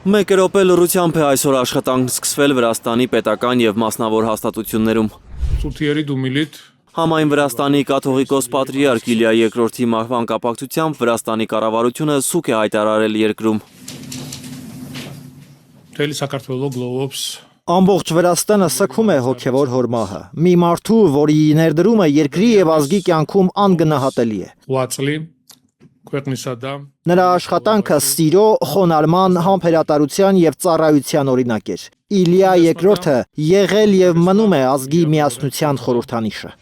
Մեկ րոպե լռությամբ է այսօր աշխատանք սկսվել Վրաստանի պետական եւ մասնավոր հաստատություններում։ Սուտիերի դումիլիտ Համայն Վրաստանի կաթողիկոս պատրիարք Իլիա II մահվան կապակցությամբ Վրաստանի կառավարությունը սուկ է հայտարարել երկրում։ Թելի Սակարթվելո գլովոպս Ամբողջ Վրաստանը սգում է հոգևոր հորմահը։ Մի մարդու, որի ներդրումը երկրի եւ ազգի կյանքում անգնահատելի է։ Ուացլի Քվետնիսադա Նրա աշխատանքը սիրո, խոնարհման, համբերատարության եւ ծառայության օրինակ էր։ Իլիա II-ը եղել եւ մնում է ազգի միասնության խորհրդանիշը։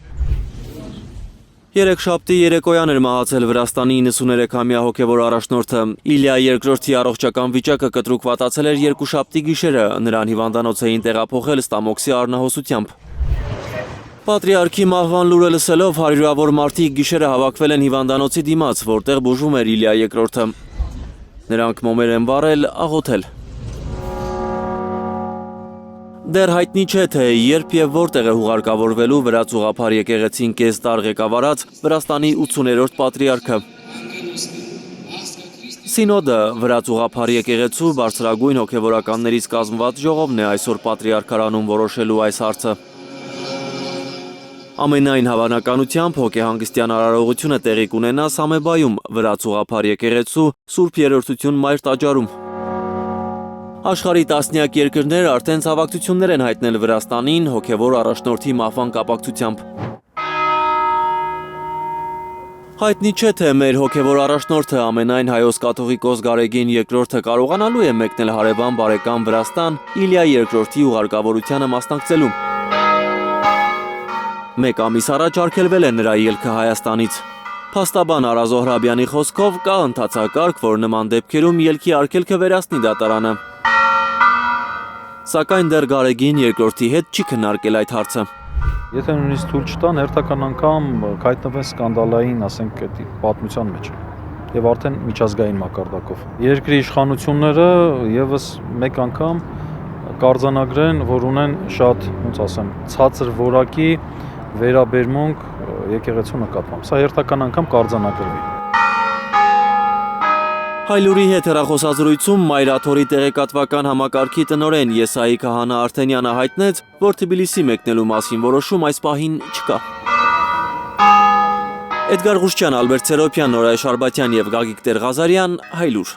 Երեքշաբթի երեկոյան էր մահացել Վրաստանի 93-ամյա հոգևոր առաջնորդը։ Իլիա II-ի առողջական վիճակը կտրուկ վատացել էր երկուշաբթի գիշերը, նրան հիվանդանոց էին տեղափոխել ստամոքսի առնահոսությամբ։ Պատրիարքի մահվան լուրը լսելով հարյուրավոր մարդիկ գիշերը հավաքվել են հիվանդանոցի դիմաց, որտեղ բուժվում էր Իլիա II-ը։ Նրանք մոմեր են վառել, աղոթել։ Դեռ հայտնի չէ, թե երբ եւ որտեղ է հուղարկավորվելու Վրաց ուղղափառ եկեղեցին կես դար ղեկավարած Վրաստանի 80-րդ պատրիարքը։ Սինոդը Վրաց ուղղափառ եկեղեցու բարձրագույն հոգևորականներից կազմված ժողովն է այսօր պատրիարքարանում որոշելու այս հարցը։ Ամենայն հավանականությամբ հոգեհանգստյան արարողությունը տեղի կունենա Սամեբայում, Վրաց ուղղափառ եկեղեցու Սուրբ Երրորդություն Մայր տաճարում։ Աշխարհի տասնյակ երկրներ արդեն ցավակցություններ են հայտնել Վրաստանին հոգևոր առաջնորդի մահվան կապակցությամբ։ Հայտնի չէ, թե մեր հոգևոր առաջնորդը ամենայն հայոց կաթողիկոս Գարեգին II-ը կարողանալու է մեկնել հարևան բարեկամ Վրաստան Իլիա II-ի ուղարկավորությանը մասնակցելու։ Մեկ ամիս առաջ արգելվել է նրա ելքը Հայաստանից։ Փաստաբան Արա Զոհրաբյանի խոսքով կա ընթացակարգ, որ նման դեպքերում ելքի արգելքը վերացնի դատարանը։ Սակայն դեռ Գարեգին II-ի հետ չի քննարկել այդ հարցը։ Եթե նույնիսկ թույլ չտան, հերթական անգամ կհայտնվեն սկանդալային, ասենք, պատմության մեջ եւ արդեն միջազգային մակարդակով։ Երկրի իշխանությունները եւս մեկ անգամ կարձանագրեն, որ ունեն շատ, ոնց ասեմ, ցածր որակի վերաբերմունք եկեղեցու նկատմամբ։ Սա հերթական անգամ կարձանագրվի։ Հայլուրի հետ հեռախոսազրույցում Մայրաթորի տեղեկատվական համակարգի տնօրեն Եսայի Քահանա Արթենյանը հայտնեց, որ Թբիլիսի մեկնելու մասին որոշում այս պահին չկա։ Էդգար Ղուշչյան, Ալբերտ Սերոպյան, Նորայր Շարբաթյան եւ Գագիկ Տեր-Ղազարյան, Հայլուր։